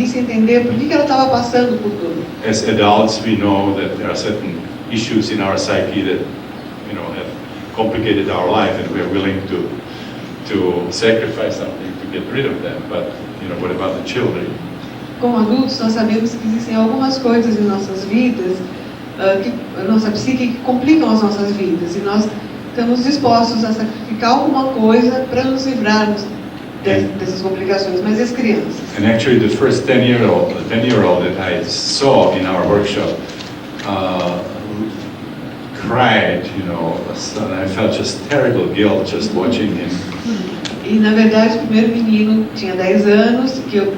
conseguisse entender por que ela estava passando por tudo. As adults, we know that there are certain issues in our psyche that, have complicated our life, and we are willing to sacrifice something to get rid of them. But, what about the children? Como adultos, nós sabemos que existem algumas coisas em nossas vidas, a nossa psique, que complicam as nossas vidas, e nós estamos dispostos a sacrificar alguma coisa para nos livrarmos dessas complicações, mas as crianças. And actually, the first 10-year-old that I saw in our workshop cried, and I felt just terrible guilt just watching him. E na verdade, o primeiro menino tinha 10 anos, que eu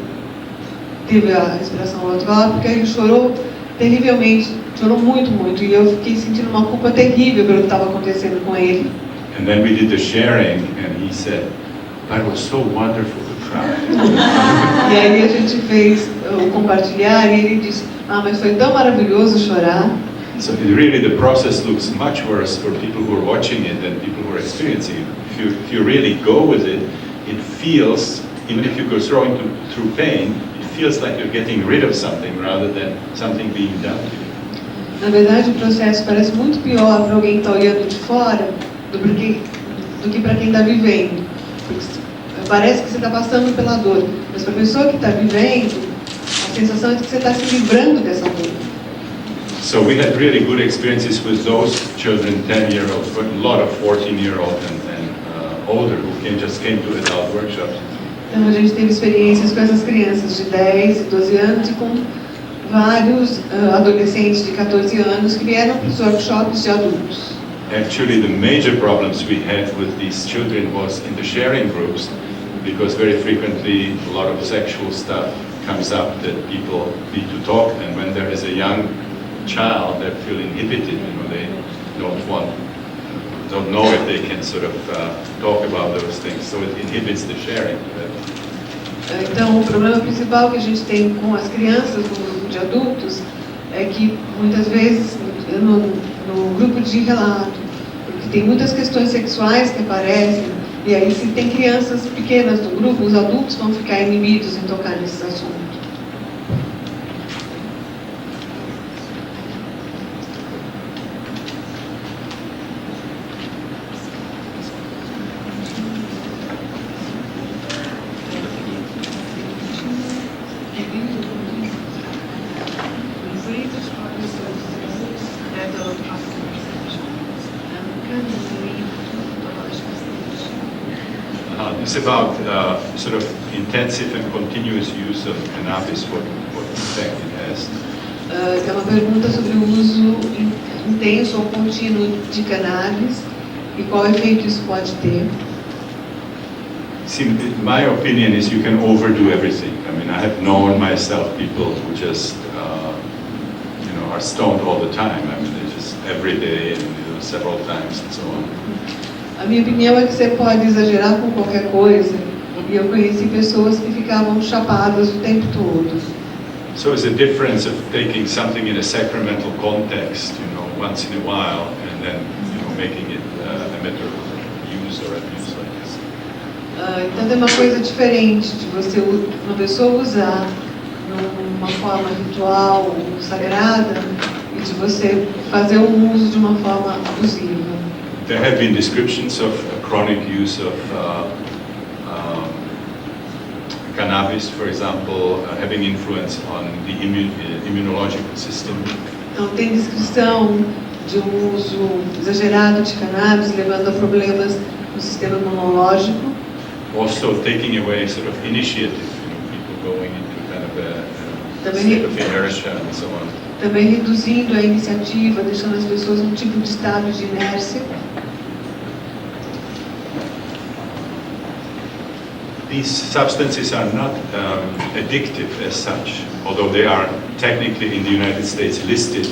tive a respiração alveolar, porque ele chorou terrivelmente, chorou muito, muito, e eu fiquei sentindo uma culpa terrível pelo que estava acontecendo com ele. And then we did the sharing, and he said, "That was so wonderful to cry." E aí a gente fez o compartilhar, e ele disse, mas foi tão maravilhoso chorar. So really the process looks much worse for people who are watching it than people who are experiencing it. If you really go with it, it feels, even if you go through pain, it feels like you're getting rid of something rather than something being done to you. Na verdade, o processo parece muito pior para alguém que está olhando de fora do que para quem está vivendo. Porque parece que você está passando pela dor, mas para a pessoa que está vivendo, a sensação é de que você está se livrando dessa dor. So we had really good experiences with those children, 10-year-olds, but a lot of 14-year-old and older who just came to adult workshops. Então a gente teve experiências com essas crianças de 10 e 12 anos e com vários adolescentes de 14 anos que vieram para os workshops de adultos. Actually, the major problems we had with these children was in the sharing groups, because very frequently a lot of sexual stuff comes up that people need to talk, and when there is a young child, they feel inhibited, they don't know if they can sort of talk about those things, so it inhibits the sharing. Então, o problema principal que a gente tem com as crianças no grupo de adultos é que muitas vezes no grupo de relato, porque tem muitas questões sexuais que aparecem, e aí se tem crianças pequenas no grupo, os adultos vão ficar inibidos em tocar nesses assuntos. It's about sort of intensive and continuous use of cannabis, what effect it has. É uma pergunta sobre o uso intenso ou contínuo de cannabis e qual efeito isso pode ter. See, my opinion is you can overdo everything. I mean, I have known myself people who just, are stoned all the time. I mean, they just every day and several times and so on. A minha opinião é que você pode exagerar com qualquer coisa, e eu conheci pessoas que ficavam chapadas o tempo todo. So it's a difference of taking something in a sacramental context, once in a while, and then, making it a matter of use or abuse like this. Então tem uma coisa diferente de uma pessoa usar numa forma ritual ou sagrada e de você fazer um uso de uma forma abusiva. There have been descriptions of chronic use of cannabis, for example, having influence on the immunological system. Então tem descrição de um uso exagerado de cannabis levando a problemas no sistema imunológico. Also taking away sort of initiative, people going into kind of a state of inertia and so on. Também reduzindo a iniciativa, deixando as pessoas num tipo de estado de inércia. These substances are not addictive as such, although they are technically in the United States listed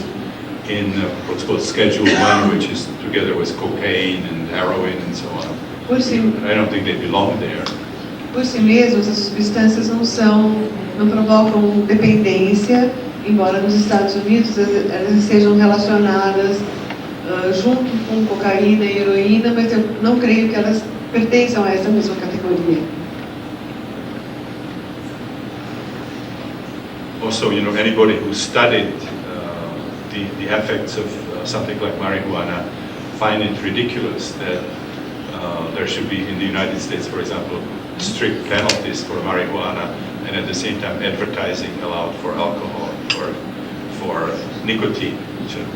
in what's called Schedule 1, which is together with cocaine and heroin and so on. I don't think they belong there. Por si mesmas, as substâncias não provocam dependência, embora nos Estados Unidos elas sejam relacionadas junto com cocaína e heroína, mas eu não creio que elas pertençam a essa mesma categoria. Also, you know, anybody who studied the effects of something like marijuana find it ridiculous that there should be in the United States, for example, strict penalties for marijuana, and at the same time advertising allowed for alcohol or for nicotine, which are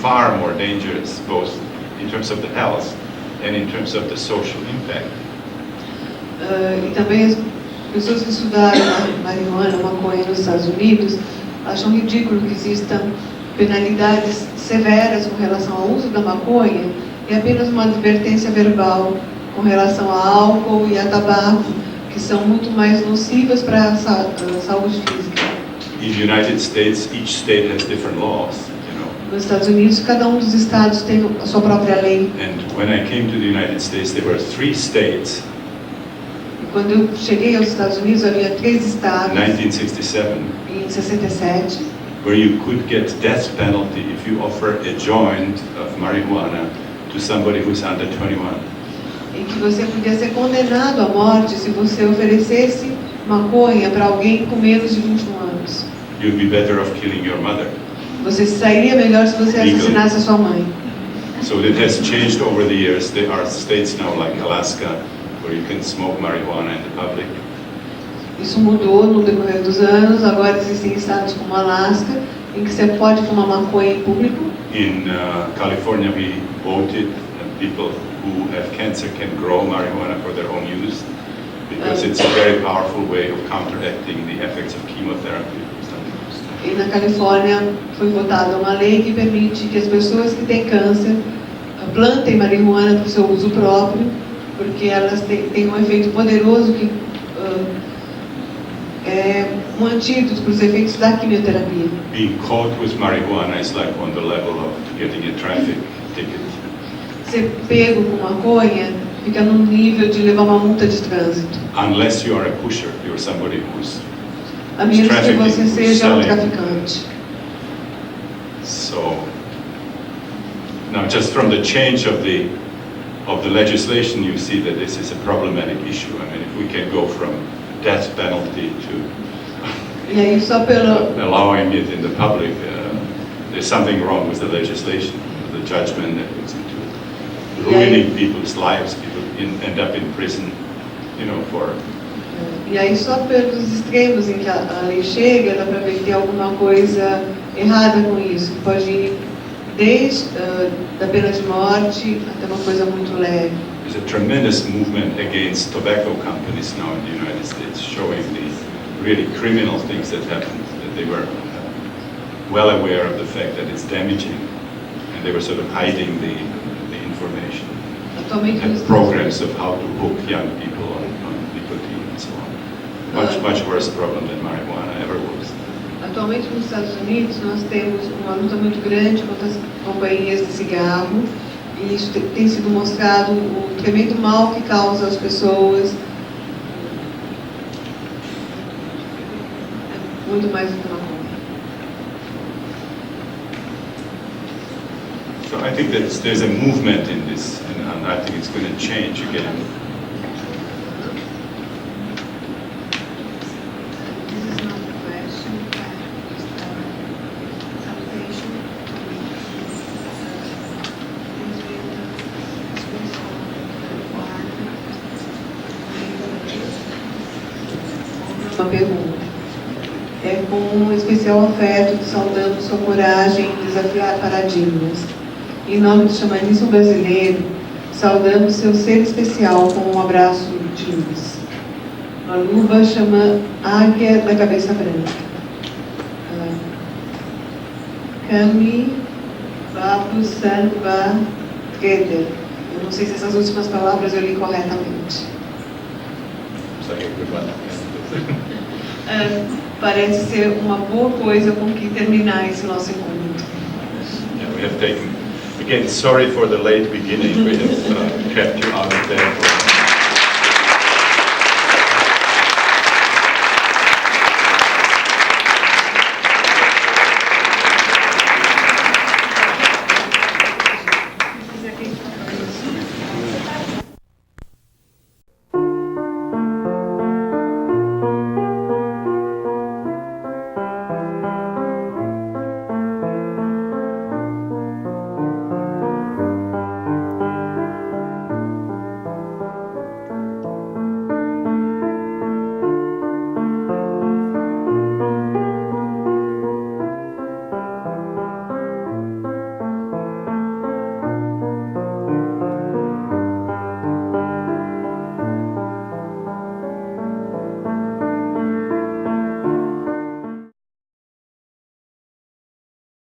far more dangerous, both in terms of the health and in terms of the social impact. E também as pessoas que estudaram marihuana, maconha nos Estados Unidos, acham ridículo que existam penalidades severas com relação ao uso da maconha e apenas uma advertência verbal com relação a álcool e a tabaco, que são muito mais nocivas para a saúde física. In the United States, each state has different laws. Nos Estados Unidos, cada dos estados tem a sua própria lei. And when I came to the United States, there were 3 states. E quando eu cheguei aos Estados Unidos, havia 3 estados. 1967. Em 67. Where you could get death penalty if you offer a joint of marijuana to somebody who's under 21. Em que você podia ser condenado à morte se você oferecesse maconha para alguém com menos de 21 anos. You'd be better off killing your mother. Você sairia melhor se você assassinasse a sua mãe. So it has changed over the years. There are states now like Alaska where you can smoke marijuana in the public. Isso mudou no decorrer dos anos. Agora existem estados como Alaska em que você pode fumar maconha em público. In California, we voted that people who have cancer can grow marijuana for their own use because it's a very powerful way of counteracting the effects of chemotherapy. E na Califórnia foi votada uma lei que permite que as pessoas que têm câncer plantem marihuana para o seu uso próprio, porque elas têm um efeito poderoso que é um antídoto para os efeitos da quimioterapia. Being caught with marijuana is like on the level of getting a traffic ticket. Ser pego com maconha fica no nível de levar uma multa de trânsito. Unless you are a pusher, you're somebody who's a menos que você seja um traficante. So now, just from the change of the legislation, you see that this is a problematic issue. I mean, if we can go from death penalty to e aí, só allowing it in the public, there's something wrong with the legislation, with the judgment that goes into ruining people's lives. People end up in prison, you know, for. E aí só pelos extremos em que a lei chega, dá para ver que tem alguma coisa errada com isso. Pode ir desde da pena de morte até uma coisa muito leve. There's a tremendous movement against tobacco companies now in the United States, showing the really criminal things that happened, that they were well aware of the fact that it's damaging, and they were sort of hiding the information. Had programs of how to hook young people on nicotine and so on. Much worse problem than marijuana ever was. Atualmente nos Estados Unidos nós temos uma luta muito grande contra as companhias de cigarro, e isso tem sido mostrado o tremendo mal que causa às pessoas. Muito mais do que uma compra. So I think that there's a movement in this, and I think it's going to change again. Uma pergunta. É com um especial afeto, saudando sua coragem em desafiar paradigmas. Em nome do xamanismo brasileiro, saudando seu ser especial com um abraço de luz. Uma luva chama Águia da Cabeça Branca. Kami Vapu Sanva Treder. Eu não sei se essas últimas palavras eu li corretamente. Parece ser uma boa coisa com que terminar esse nosso encontro. Yeah, we have taken, again, sorry for the late beginning. We have kept you out of there.